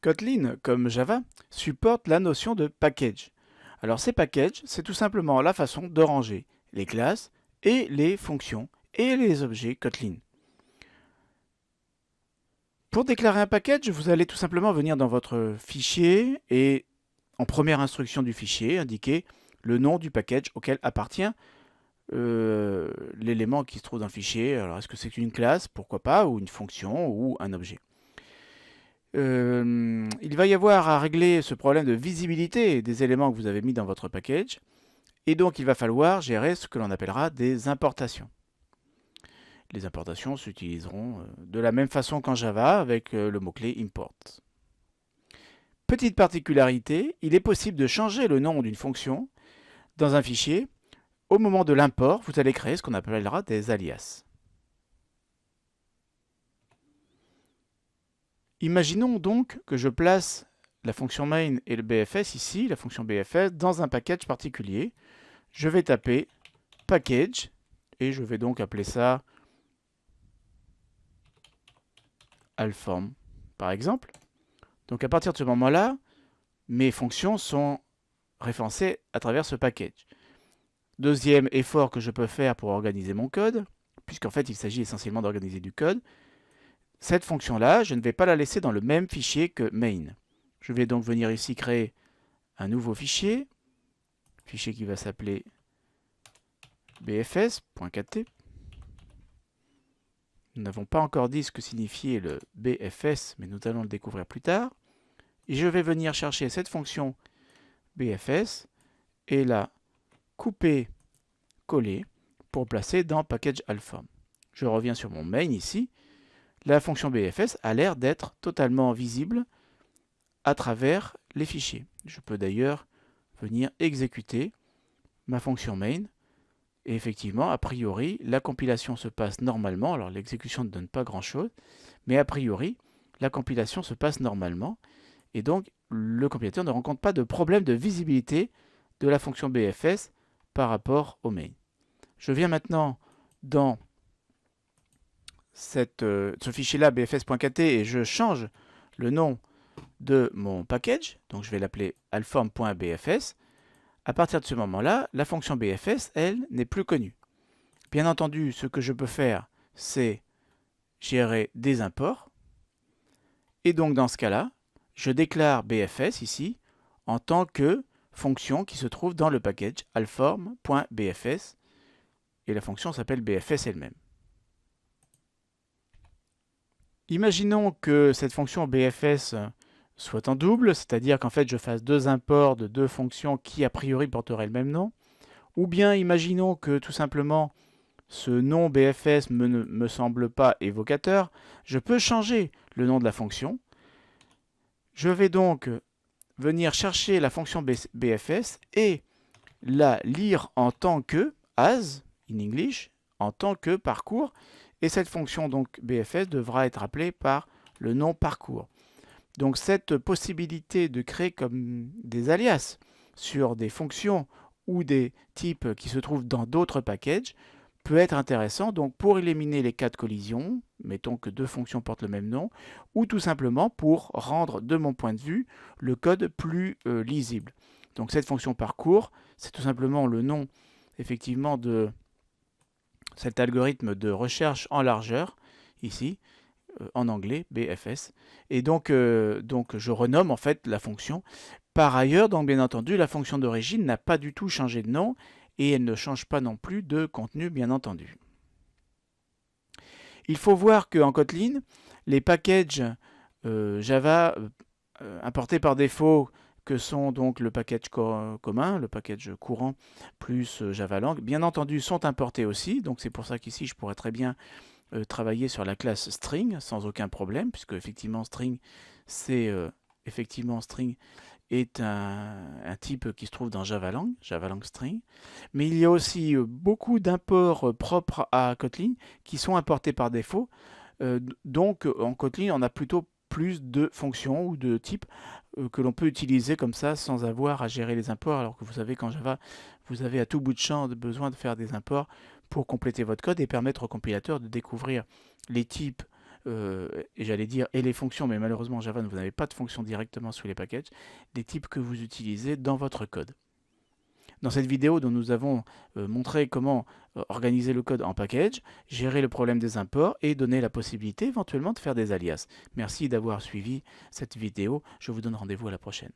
Kotlin, comme Java, supporte la notion de package. Alors ces packages, c'est tout simplement la façon de ranger les classes et les fonctions et les objets Kotlin. Pour déclarer un package, vous allez tout simplement venir dans votre fichier et en première instruction du fichier, indiquer le nom du package auquel appartient l'élément qui se trouve dans le fichier. Alors est-ce que c'est une classe, pourquoi pas, ou une fonction, ou un objet. Il va y avoir à régler ce problème de visibilité des éléments que vous avez mis dans votre package. Et donc il va falloir gérer ce que l'on appellera des importations. Les importations s'utiliseront de la même façon qu'en Java avec le mot-clé import. Petite particularité, il est possible de changer le nom d'une fonction dans un fichier. Au moment de l'import, vous allez créer ce qu'on appellera des alias. Imaginons donc que je place la fonction main et le BFS ici, la fonction BFS, dans un package particulier. Je vais taper package et je vais donc appeler ça Alform, par exemple. Donc à partir de ce moment-là, mes fonctions sont référencées à travers ce package. Deuxième effort que je peux faire pour organiser mon code, puisqu'en fait il s'agit essentiellement d'organiser du code, cette fonction-là, je ne vais pas la laisser dans le même fichier que main. Je vais donc venir ici créer un nouveau fichier qui va s'appeler bfs.kt. Nous n'avons pas encore dit ce que signifiait le BFS, mais nous allons le découvrir plus tard. Et je vais venir chercher cette fonction BFS et la couper, coller pour placer dans package alform. Je reviens sur mon main ici. La fonction BFS a l'air d'être totalement visible à travers les fichiers. Je peux d'ailleurs venir exécuter ma fonction main. Et effectivement, a priori, la compilation se passe normalement. Alors l'exécution ne donne pas grand-chose, mais a priori, la compilation se passe normalement. Et donc, le compilateur ne rencontre pas de problème de visibilité de la fonction BFS par rapport au main. Je viens maintenant dans ce fichier-là, bfs.kt, et je change le nom de mon package. Donc je vais l'appeler alform.bfs. À partir de ce moment-là, la fonction BFS, elle, n'est plus connue. Bien entendu, ce que je peux faire, c'est gérer des imports. Et donc dans ce cas-là, je déclare BFS ici en tant que fonction qui se trouve dans le package alform.bfs. Et la fonction s'appelle BFS elle-même. Imaginons que cette fonction BFS soit en double, c'est-à-dire qu'en fait je fasse deux imports de deux fonctions qui a priori porteraient le même nom. Ou bien imaginons que tout simplement ce nom BFS ne me semble pas évocateur. Je peux changer le nom de la fonction. Je vais donc venir chercher la fonction BFS et la lire en tant que as, in English, en tant que parcours. Et cette fonction donc BFS devra être appelée par le nom parcours. Donc cette possibilité de créer comme des alias sur des fonctions ou des types qui se trouvent dans d'autres packages peut être intéressant donc pour éliminer les cas de collision, mettons que deux fonctions portent le même nom, ou tout simplement pour rendre, de mon point de vue, le code plus lisible. Donc cette fonction parcours, c'est tout simplement le nom effectivement de cet algorithme de recherche en largeur, ici, en anglais, BFS. Et donc je renomme en fait la fonction. Par ailleurs, donc bien entendu, la fonction d'origine n'a pas du tout changé de nom et elle ne change pas non plus de contenu, bien entendu. Il faut voir qu'en Kotlin, les packages Java importés par défaut, que sont donc le package commun, le package courant, plus Javalang, bien entendu sont importés aussi. Donc c'est pour ça qu'ici je pourrais très bien travailler sur la classe string sans aucun problème, puisque effectivement string est un type qui se trouve dans Javalang string. Mais il y a aussi beaucoup d'imports propres à Kotlin qui sont importés par défaut. Donc en Kotlin, on a plutôt plus de fonctions ou de types que l'on peut utiliser comme ça sans avoir à gérer les imports, alors que vous savez qu'en Java, vous avez à tout bout de champ besoin de faire des imports pour compléter votre code et permettre au compilateur de découvrir les types et j'allais dire et les fonctions, mais malheureusement en Java vous n'avez pas de fonctions directement sous les packages, des types que vous utilisez dans votre code. Dans cette vidéo dont nous avons montré comment organiser le code en package, gérer le problème des imports et donner la possibilité éventuellement de faire des alias. Merci d'avoir suivi cette vidéo, je vous donne rendez-vous à la prochaine.